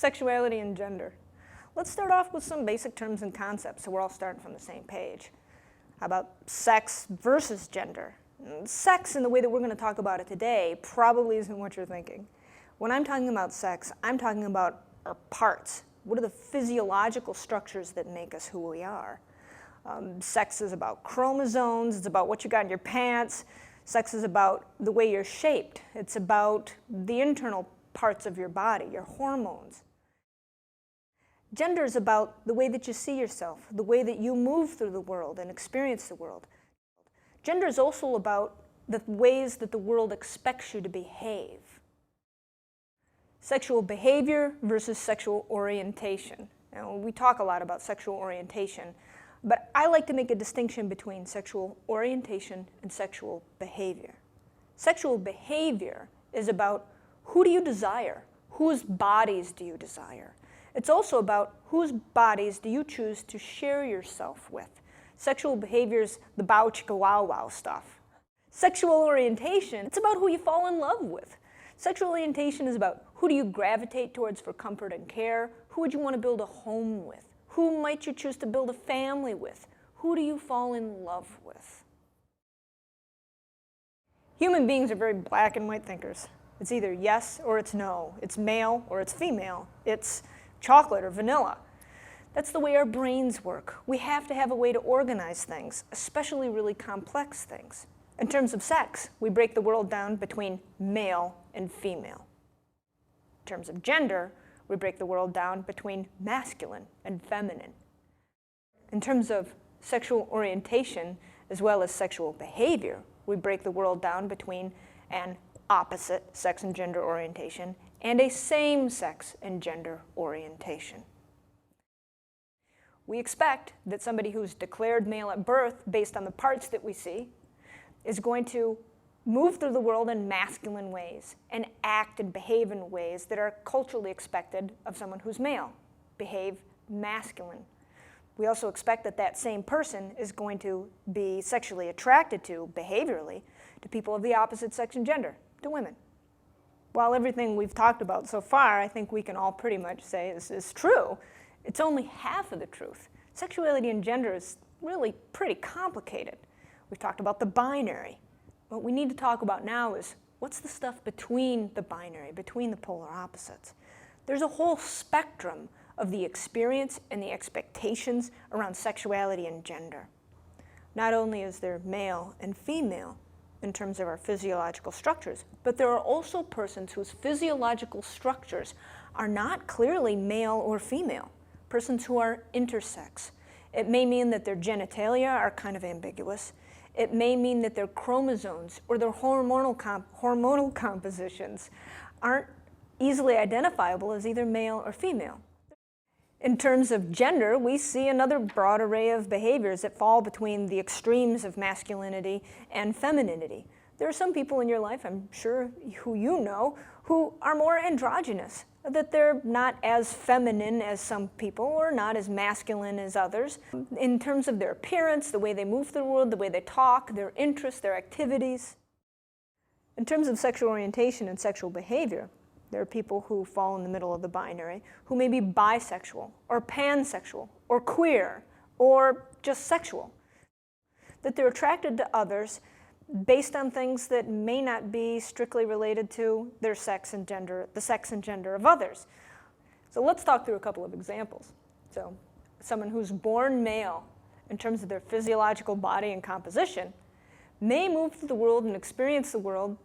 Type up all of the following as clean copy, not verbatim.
Sexuality and gender. Let's start off with some basic terms and concepts so we're all starting from the same page. How about sex versus gender? Sex, in the way that we're going to talk about it today, probably isn't what you're thinking. When I'm talking about sex, I'm talking about our parts. What are the physiological structures that make us who we are? Sex is about chromosomes, it's about what you got in your pants. Sex is about the way you're shaped. It's about the internal parts of your body, your hormones. Gender is about the way that you see yourself, the way that you move through the world and experience the world. Gender is also about the ways that the world expects you to behave. Sexual behavior versus sexual orientation. Now, we talk a lot about sexual orientation, but I like to make a distinction between sexual orientation and sexual behavior. Sexual behavior is about who do you desire? Whose bodies do you desire? It's also about whose bodies do you choose to share yourself with. Sexual behavior is the bow chicka wow wow stuff. Sexual orientation, it's about who you fall in love with. Sexual orientation is about who do you gravitate towards for comfort and care? Who would you want to build a home with? Who might you choose to build a family with? Who do you fall in love with? Human beings are very black and white thinkers. It's either yes or it's no. It's male or it's female. It's chocolate or vanilla. That's the way our brains work. We have to have a way to organize things, especially really complex things. In terms of sex, we break the world down between male and female. In terms of gender, we break the world down between masculine and feminine. In terms of sexual orientation, as well as sexual behavior, we break the world down between an opposite sex and gender orientation and a same-sex and gender orientation. We expect that somebody who's declared male at birth, based on the parts that we see, is going to move through the world in masculine ways and act and behave in ways that are culturally expected of someone who's male, behave masculine. We also expect that that same person is going to be sexually attracted to, behaviorally, to people of the opposite sex and gender, to women. While everything we've talked about so far, I think we can all pretty much say this is true, it's only half of the truth. Sexuality and gender is really pretty complicated. We've talked about the binary. What we need to talk about now is what's the stuff between the binary, between the polar opposites. There's a whole spectrum of the experience and the expectations around sexuality and gender. Not only is there male and female in terms of our physiological structures, but there are also persons whose physiological structures are not clearly male or female, persons who are intersex. It may mean that their genitalia are kind of ambiguous. It may mean that their chromosomes or their hormonal compositions aren't easily identifiable as either male or female. In terms of gender, we see another broad array of behaviors that fall between the extremes of masculinity and femininity. There are some people in your life, I'm sure who you know, who are more androgynous, that they're not as feminine as some people or not as masculine as others. In terms of their appearance, the way they move through the world, the way they talk, their interests, their activities. In terms of sexual orientation and sexual behavior, there are people who fall in the middle of the binary who may be bisexual or pansexual or queer or just sexual. That they're attracted to others based on things that may not be strictly related to their sex and gender, the sex and gender of others. So let's talk through a couple of examples. So someone who's born male in terms of their physiological body and composition may move through the world and experience the world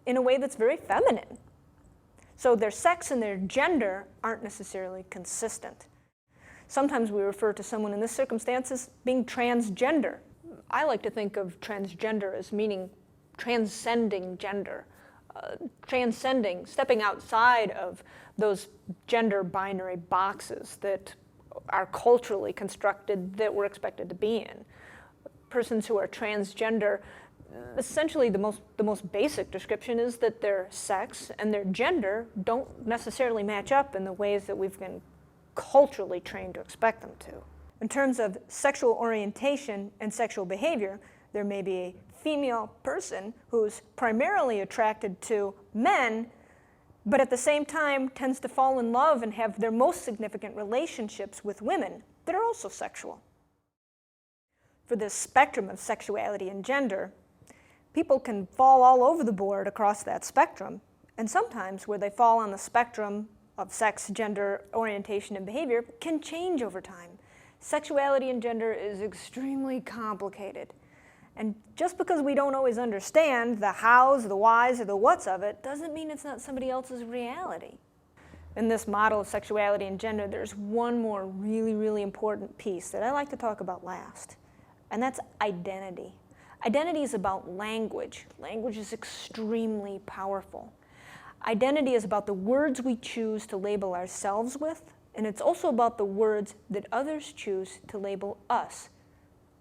in a way that's very feminine. So their sex and their gender aren't necessarily consistent. Sometimes we refer to someone in this circumstance as being transgender. I like to think of transgender as meaning transcending gender, transcending, stepping outside of those gender binary boxes that are culturally constructed that we're expected to be in. Persons who are transgender, essentially the most basic description is that their sex and their gender don't necessarily match up in the ways that we've been culturally trained to expect them to. In terms of sexual orientation and sexual behavior, there may be a female person who's primarily attracted to men but at the same time tends to fall in love and have their most significant relationships with women that are also sexual. For this spectrum of sexuality and gender, people can fall all over the board across that spectrum, and sometimes where they fall on the spectrum of sex, gender, orientation, and behavior can change over time. Sexuality and gender is extremely complicated. And just because we don't always understand the hows, the whys, or the whats of it, doesn't mean it's not somebody else's reality. In this model of sexuality and gender, there's one more really, really important piece that I like to talk about last, and that's identity. Identity is about language. Language is extremely powerful. Identity is about the words we choose to label ourselves with, and it's also about the words that others choose to label us,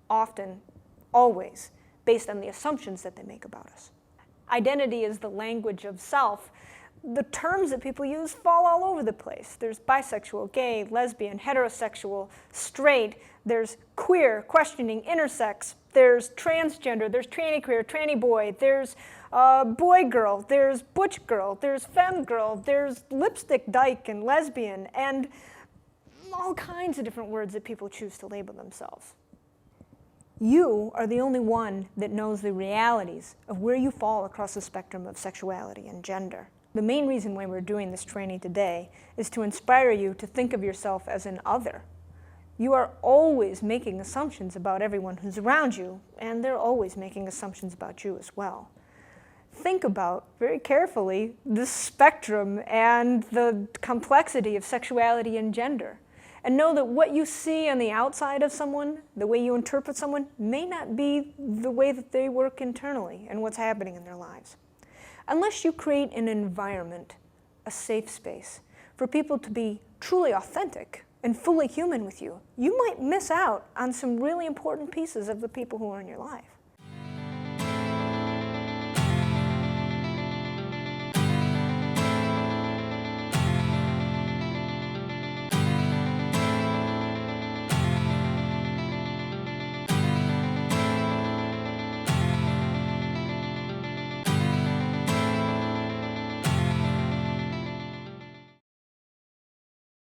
often, always, based on the assumptions that they make about us. Identity is the language of self. The terms that people use fall all over the place. There's bisexual, gay, lesbian, heterosexual, straight, there's queer, questioning, intersex, there's transgender, there's tranny queer, tranny boy, there's boy girl, there's butch girl, there's femme girl, there's lipstick dyke and lesbian, and all kinds of different words that people choose to label themselves. You are the only one that knows the realities of where you fall across the spectrum of sexuality and gender. The main reason why we're doing this training today is to inspire you to think of yourself as an other. You are always making assumptions about everyone who's around you, and they're always making assumptions about you as well. Think about, very carefully, the spectrum and the complexity of sexuality and gender. And know that what you see on the outside of someone, the way you interpret someone, may not be the way that they work internally and what's happening in their lives. Unless you create an environment, a safe space, for people to be truly authentic and fully human with you, you might miss out on some really important pieces of the people who are in your life.